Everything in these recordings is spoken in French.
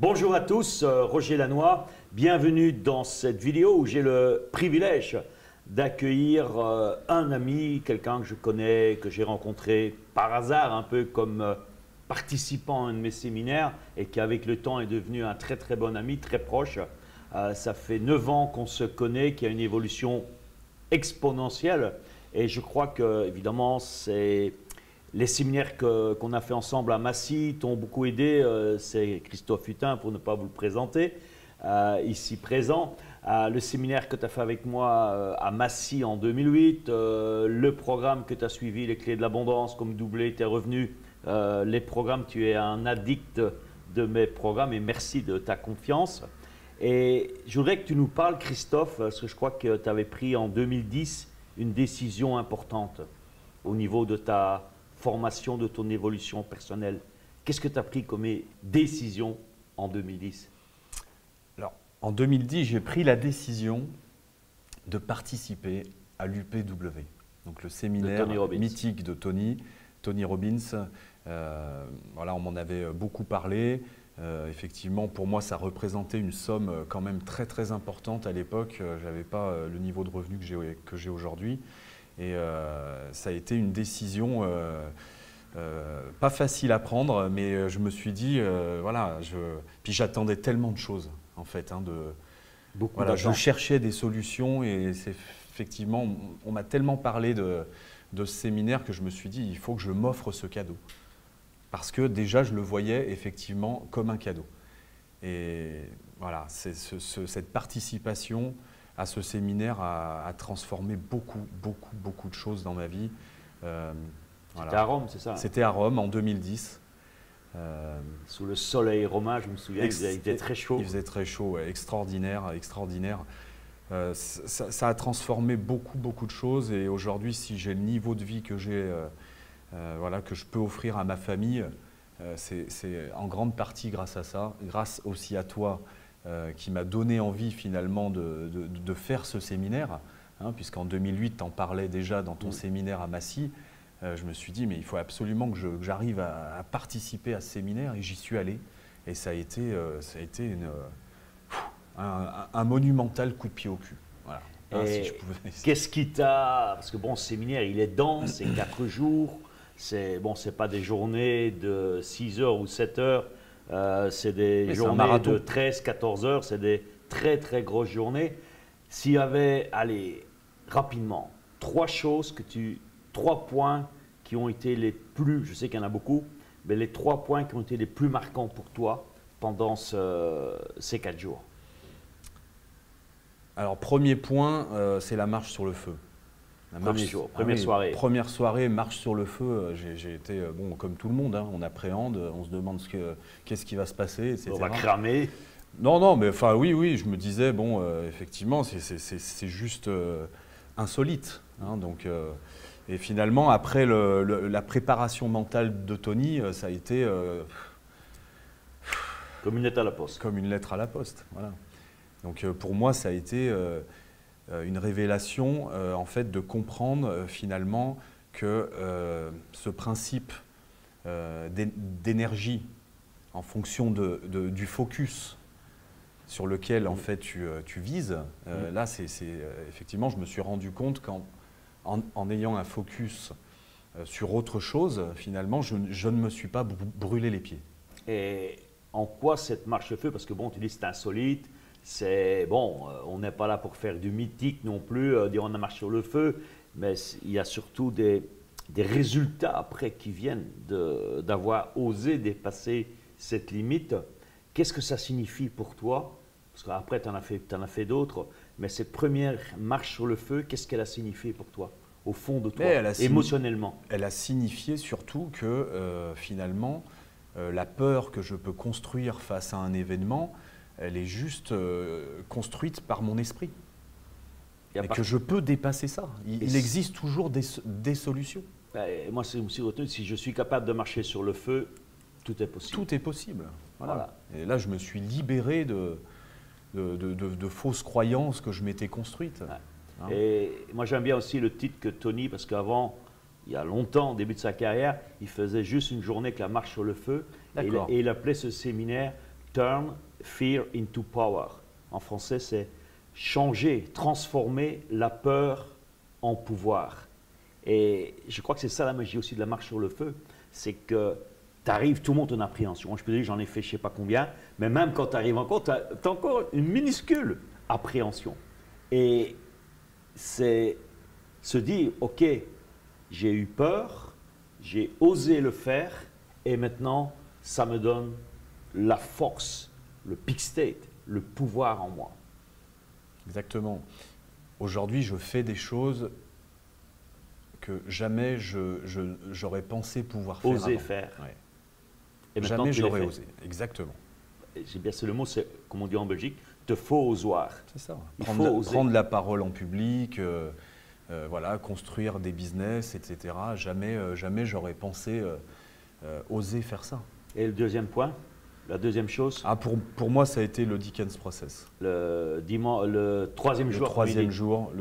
Bonjour à tous, Roger Lannoy. Bienvenue dans cette vidéo où j'ai le privilège d'accueillir un ami, quelqu'un que je connais, que j'ai rencontré par hasard, un peu comme participant à un de mes séminaires et qui avec le temps est devenu un très très bon ami, très proche. Ça fait 9 ans qu'on se connaît, qu'il y a une évolution exponentielle et je crois que évidemment c'est… Les séminaires qu'on a fait ensemble à Massy t'ont beaucoup aidé. C'est Christophe Hutin, pour ne pas vous le présenter, ici présent. Le séminaire que tu as fait avec moi à Massy en 2008, le programme que tu as suivi, les clés de l'abondance, comme doublé tes revenus, les programmes, tu es un addict de mes programmes et merci de ta confiance. Et je voudrais que tu nous parles, Christophe, parce que je crois que tu avais pris en 2010 une décision importante au niveau de ta formation, de ton évolution personnelle. Qu'est-ce que tu as pris comme décision en 2010? Alors, en 2010, j'ai pris la décision de participer à l'UPW, donc le séminaire mythique de Tony Robbins. Voilà, on m'en avait beaucoup parlé. Effectivement, pour moi, ça représentait une somme quand même très très importante à l'époque. Je n'avais pas le niveau de revenu que j'ai aujourd'hui. Et ça a été une décision pas facile à prendre, mais je me suis dit, voilà, puis j'attendais tellement de choses en fait. Voilà, je cherchais des solutions et c'est effectivement, on m'a tellement parlé de ce séminaire que je me suis dit, il faut que je m'offre ce cadeau. Parce que déjà, je le voyais effectivement comme un cadeau. Et voilà, cette participation à ce séminaire a transformé beaucoup de choses dans ma vie. C'était à Rome, c'est ça? C'était à Rome en 2010. Sous le soleil romain, je me souviens, il faisait très chaud. Il faisait très chaud, ouais, extraordinaire. Ça a transformé beaucoup de choses et aujourd'hui, si j'ai le niveau de vie que j'ai, voilà, que je peux offrir à ma famille, c'est en grande partie grâce à ça, grâce aussi à toi, qui m'a donné envie finalement de faire ce séminaire, hein, puisqu'en 2008, tu en parlais déjà dans ton séminaire à Massy. Je me suis dit, mais il faut absolument que j'arrive à participer à ce séminaire et j'y suis allé. Et ça a été un monumental coup de pied au cul. Voilà. Hein, si je pouvais... Qu'est-ce qui t'a… Parce que bon, ce séminaire, il est dense, c'est 4 jours. Bon, ce n'est pas des journées de 6 heures ou 7 heures. C'est des journées de 13, 14 heures, c'est des très très grosses journées. S'il y avait, allez, rapidement, 3 points qui ont été les plus, je sais qu'il y en a beaucoup, mais les 3 points qui ont été les plus marquants pour toi pendant ces 4 jours. Alors, premier point, c'est la marche sur le feu. Première soirée. Première soirée, marche sur le feu. J'ai été, bon, comme tout le monde, hein, on appréhende, on se demande qu'est-ce qui va se passer, etc. On va cramer. Non, mais enfin, oui, je me disais, bon, effectivement, c'est juste insolite. Hein, donc, et finalement, après la préparation mentale de Tony, ça a été… comme une lettre à la poste. Comme une lettre à la poste, voilà. Donc, pour moi, ça a été… une révélation en fait de comprendre finalement que ce principe d'énergie en fonction du focus sur lequel en fait tu vises, là effectivement je me suis rendu compte qu'en ayant un focus sur autre chose, finalement je ne me suis pas brûlé les pieds. Et en quoi cette marche-feu, parce que bon tu dis c'est insolite, c'est bon, on n'est pas là pour faire du mythique non plus, dire on a marché sur le feu, mais il y a surtout des résultats après qui viennent d'avoir osé dépasser cette limite. Qu'est-ce que ça signifie pour toi? Parce qu'après, tu en as fait d'autres, mais cette première marche sur le feu, qu'est-ce qu'elle a signifié pour toi, au fond de toi, émotionnellement? Elle a signifié surtout que finalement, la peur que je peux construire face à un événement, elle est juste construite par mon esprit. Et que je peux dépasser ça. Il existe toujours des solutions. Moi, c'est aussi retenu, si je suis capable de marcher sur le feu, tout est possible. Tout est possible. Voilà. Et là, je me suis libéré de fausses croyances que je m'étais construites. Ouais. Hein? Et moi, j'aime bien aussi le titre que Tony, parce qu'avant, il y a longtemps, au début de sa carrière, il faisait juste une journée avec la marche sur le feu. Et il appelait ce séminaire turn fear into power. En français, c'est changer, transformer la peur en pouvoir. Et je crois que c'est ça la magie aussi de la marche sur le feu, c'est que tu arrives, tout le monde en appréhension. Je peux dire, j'en ai fait je ne sais pas combien, mais même quand tu arrives encore, tu as encore une minuscule appréhension. Et c'est se dire, ok, j'ai eu peur, j'ai osé le faire, et maintenant, ça me donne la force, le peak state, le pouvoir en moi. Exactement. Aujourd'hui, je fais des choses que jamais j'aurais pensé pouvoir faire. Oser faire. Ouais. Et jamais j'aurais osé. Exactement. C'est le mot, c'est comme on dit en Belgique, te faut osoir. C'est ça. Prendre la parole en public, voilà, construire des business, etc. Jamais j'aurais pensé oser faire ça. Et le deuxième point, la deuxième chose pour moi, ça a été le Dickens Process. Le troisième jour. Le troisième jour.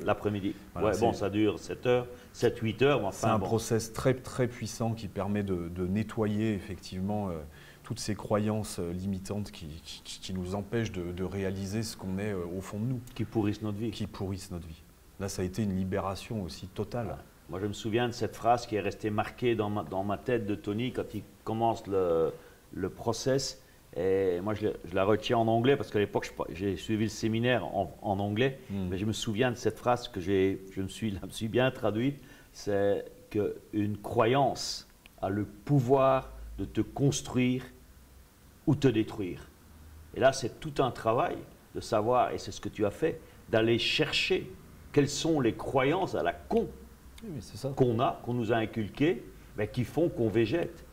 L'après-midi. Voilà, ouais, bon, ça dure 7 heures, 7-8 heures. Enfin, c'est un process très, très puissant qui permet de nettoyer effectivement toutes ces croyances limitantes qui nous empêchent de réaliser ce qu'on est au fond de nous. Qui pourrissent notre vie. Qui pourrissent notre vie. Là, ça a été une libération aussi totale. Ouais. Moi, je me souviens de cette phrase qui est restée marquée dans ma tête de Tony quand il commence le process. Et moi, je la retiens en anglais parce qu'à l'époque, j'ai suivi le séminaire en anglais. Mais je me souviens de cette phrase que je me suis bien traduite. C'est qu'une croyance a le pouvoir de te construire ou te détruire. Et là, c'est tout un travail de savoir, et c'est ce que tu as fait, d'aller chercher quelles sont les croyances à la con qu'on nous a inculquées, mais qui font qu'on végète.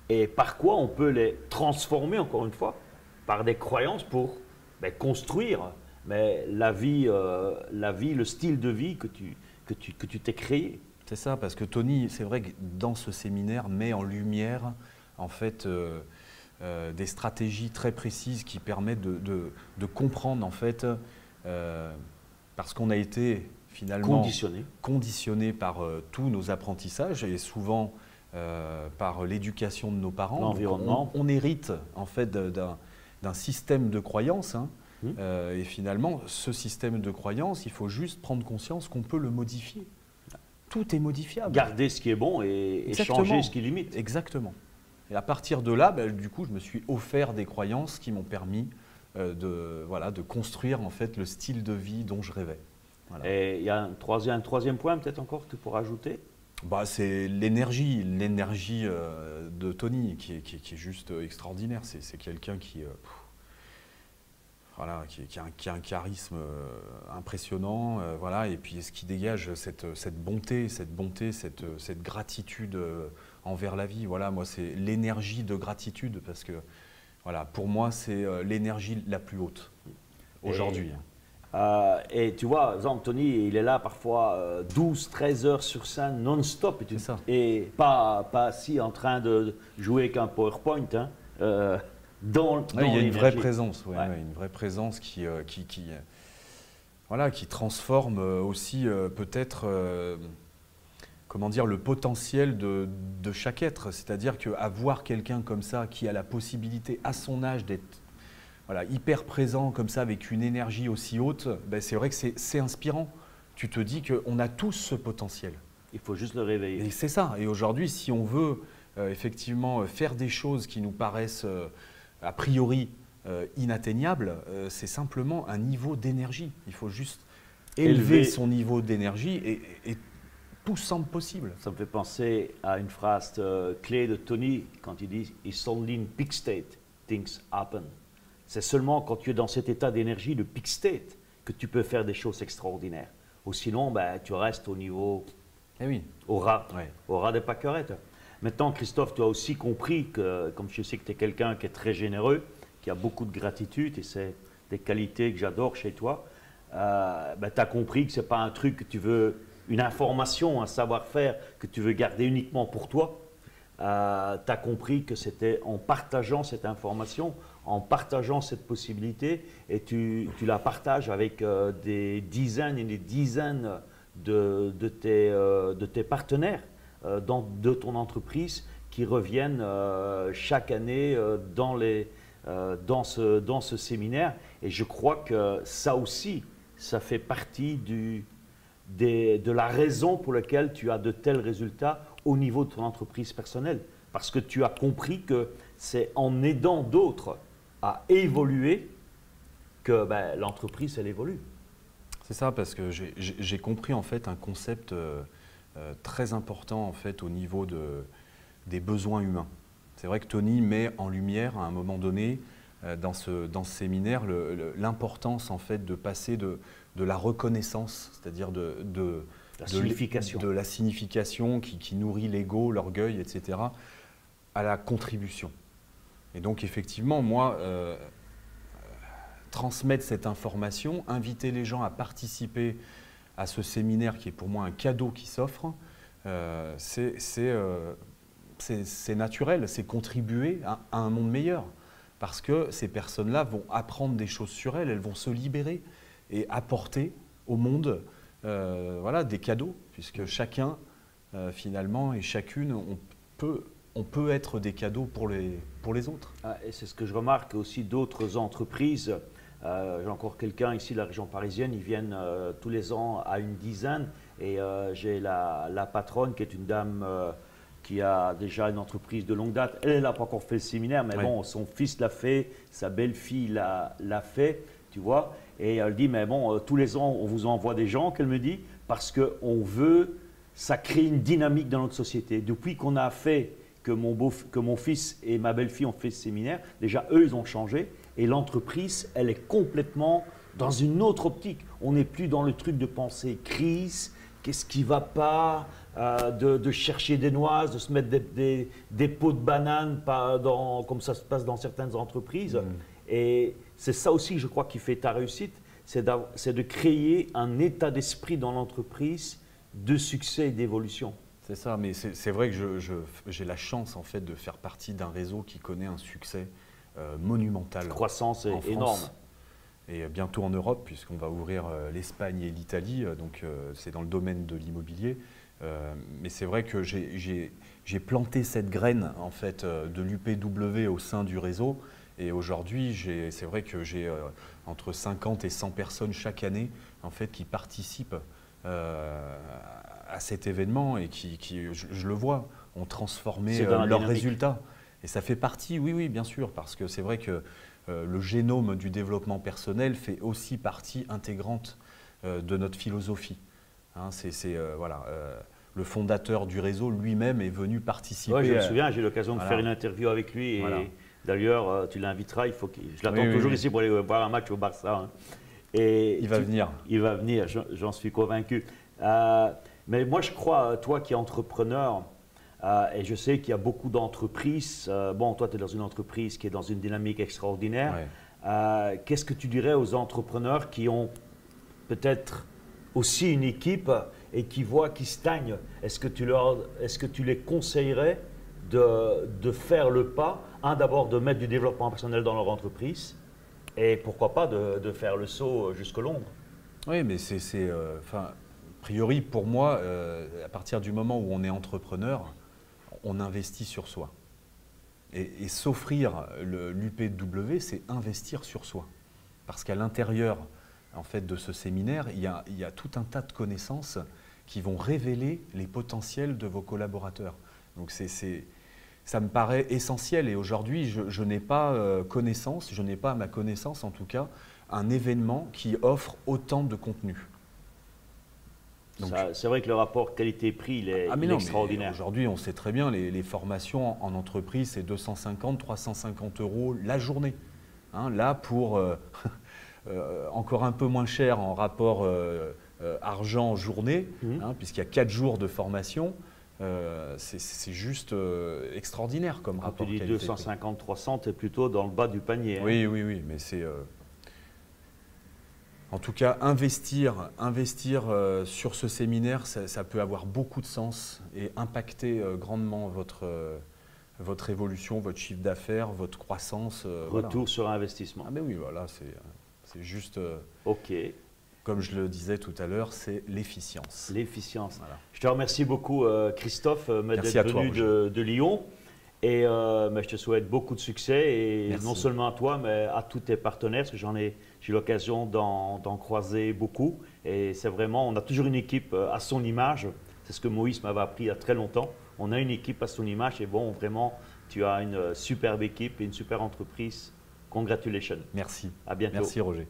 Et par quoi on peut les transformer, encore une fois, par des croyances pour construire la vie, le style de vie que tu t'es créé. C'est ça, parce que Tony, c'est vrai que dans ce séminaire, met en lumière, en fait, des stratégies très précises qui permettent de comprendre, en fait, parce qu'on a été finalement conditionné par tous nos apprentissages et souvent par l'éducation de nos parents. L'environnement. On hérite en fait d'un système de croyances. Et finalement, ce système de croyances, il faut juste prendre conscience qu'on peut le modifier. Tout est modifiable. Garder ce qui est bon et changer ce qui limite. Exactement. Et à partir de là, du coup, je me suis offert des croyances qui m'ont permis de construire en fait le style de vie dont je rêvais. Voilà. Et il y a un troisième point peut-être encore que tu pourras ajouter. C'est l'énergie de Tony qui est juste extraordinaire. C'est quelqu'un qui a un charisme impressionnant, et puis ce qui dégage cette bonté, cette gratitude envers la vie. Voilà, moi c'est l'énergie de gratitude parce que pour moi c'est l'énergie la plus haute aujourd'hui. Et tu vois, Tony, il est là parfois 12-13 heures sur scène non-stop et pas assis en train de jouer avec un PowerPoint. Il y a une vraie présence, une vraie présence qui transforme aussi peut-être le potentiel de chaque être. C'est-à-dire qu'avoir quelqu'un comme ça qui a la possibilité à son âge d'être hyper présent comme ça avec une énergie aussi haute, c'est vrai que c'est inspirant. Tu te dis qu'on a tous ce potentiel. Il faut juste le réveiller. Et c'est ça. Et aujourd'hui, si on veut effectivement faire des choses qui nous paraissent a priori inatteignable, c'est simplement un niveau d'énergie. Il faut juste élever son niveau d'énergie et tout semble possible. Ça me fait penser à une phrase clé de Tony quand il dit « It's only in peak state things happen ». C'est seulement quand tu es dans cet état d'énergie, le peak state, que tu peux faire des choses extraordinaires. Ou sinon, tu restes au niveau, au ras des pâquerettes. Maintenant, Christophe, tu as aussi compris que, comme je sais que tu es quelqu'un qui est très généreux, qui a beaucoup de gratitude, et c'est des qualités que j'adore chez toi, tu as compris que ce n'est pas un truc que tu veux, une information, un savoir-faire que tu veux garder uniquement pour toi. Tu as compris que c'était en partageant cette information, en partageant cette possibilité, et tu la partages avec des dizaines et des dizaines de tes partenaires de ton entreprise qui reviennent chaque année dans dans ce séminaire. Et je crois que ça aussi, ça fait partie de la raison pour laquelle tu as de tels résultats au niveau de ton entreprise personnelle. Parce que tu as compris que c'est en aidant d'autres à évoluer que l'entreprise, elle évolue. C'est ça, parce que j'ai compris en fait un concept très important en fait au niveau des besoins humains. C'est vrai que Tony met en lumière à un moment donné dans ce séminaire l'importance en fait de passer de la reconnaissance, c'est-à-dire de la signification qui nourrit l'ego, l'orgueil, etc., à la contribution. Et donc effectivement, moi, transmettre cette information, inviter les gens à participer à ce séminaire qui est pour moi un cadeau qui s'offre, c'est naturel, c'est contribuer à un monde meilleur. Parce que ces personnes-là vont apprendre des choses sur elles, elles vont se libérer et apporter au monde voilà, des cadeaux, puisque chacun, finalement, et chacune, on peut être des cadeaux pour les autres. Et c'est ce que je remarque aussi d'autres entreprises. J'ai encore quelqu'un ici de la région parisienne, ils viennent tous les ans à une dizaine, et j'ai la patronne qui est une dame qui a déjà une entreprise de longue date. Elle n'a pas encore fait le séminaire, mais bon, son fils l'a fait, sa belle-fille l'a fait, tu vois. Et elle dit, mais bon, tous les ans, on vous envoie des gens, qu'elle me dit, parce qu'on veut, ça crée une dynamique dans notre société. Depuis qu'on a fait, que mon fils et ma belle-fille ont fait ce séminaire, déjà, eux, ils ont changé. Et l'entreprise, elle est complètement dans une autre optique. On n'est plus dans le truc de penser crise, qu'est-ce qui ne va pas, de chercher des noises, de se mettre des pots de bananes comme ça se passe dans certaines entreprises. Et c'est ça aussi, je crois, qui fait ta réussite, c'est de créer un état d'esprit dans l'entreprise de succès et d'évolution. C'est ça, mais c'est vrai que j'ai la chance en fait de faire partie d'un réseau qui connaît un succès monumental. La croissance est énorme. Et bientôt en Europe, puisqu'on va ouvrir l'Espagne et l'Italie, donc c'est dans le domaine de l'immobilier. Mais c'est vrai que j'ai planté cette graine en fait, de l'UPW au sein du réseau. Et aujourd'hui, c'est vrai que j'ai entre 50 et 100 personnes chaque année en fait, qui participent à cet événement et qui je le vois, ont transformé leurs résultats. Et ça fait partie, oui, bien sûr, parce que c'est vrai que le génome du développement personnel fait aussi partie intégrante de notre philosophie. Hein, voilà, le fondateur du réseau lui-même est venu participer. Ouais, je me souviens, j'ai eu l'occasion de faire une interview avec lui. Et voilà. D'ailleurs, tu l'inviteras, je l'attends toujours ici pour aller voir un match au Barça. Hein. Et il va venir. Il va venir, j'en suis convaincu. Mais moi, je crois, toi qui es entrepreneur, et je sais qu'il y a beaucoup d'entreprises. Bon, toi, tu es dans une entreprise qui est dans une dynamique extraordinaire. Ouais. Qu'est-ce que tu dirais aux entrepreneurs qui ont peut-être aussi une équipe et qui voient qu'ils stagnent? Est-ce que tu les conseillerais de faire le pas, d'abord de mettre du développement personnel dans leur entreprise et pourquoi pas de faire le saut jusque Londres? Oui, mais a priori, pour moi, à partir du moment où on est entrepreneur, on investit sur soi. Et s'offrir l'UPW, c'est investir sur soi. Parce qu'à l'intérieur en fait, de ce séminaire, il y a tout un tas de connaissances qui vont révéler les potentiels de vos collaborateurs. Donc ça me paraît essentiel. Et aujourd'hui, je n'ai pas connaissance, je n'ai pas à ma connaissance en tout cas, un événement qui offre autant de contenu. C'est vrai que le rapport qualité-prix, il est extraordinaire. Aujourd'hui, on sait très bien, les formations en entreprise, c'est 250, 350 € la journée. Hein, là, pour encore un peu moins cher en rapport argent-journée, puisqu'il y a 4 jours de formation, c'est juste extraordinaire comme rapport qualité-prix. Tu dis 250, 300, tu es plutôt dans le bas du panier. Hein. Oui, mais c'est... En tout cas, investir sur ce séminaire, ça peut avoir beaucoup de sens et impacter grandement votre évolution, votre chiffre d'affaires, votre croissance. Retour sur investissement. Ah mais oui, voilà, c'est juste… OK. Comme je le disais tout à l'heure, c'est l'efficience. L'efficience. Voilà. Je te remercie beaucoup, Christophe, d'être venu de Lyon. Et je te souhaite beaucoup de succès, et Merci. non seulement à toi, mais à tous tes partenaires, parce que j'ai eu l'occasion d'en croiser beaucoup. Et c'est vraiment, on a toujours une équipe à son image. C'est ce que Moïse m'avait appris il y a très longtemps. On a une équipe à son image, et bon, vraiment, tu as une superbe équipe et une super entreprise. Congratulations. Merci. À bientôt. Merci Roger.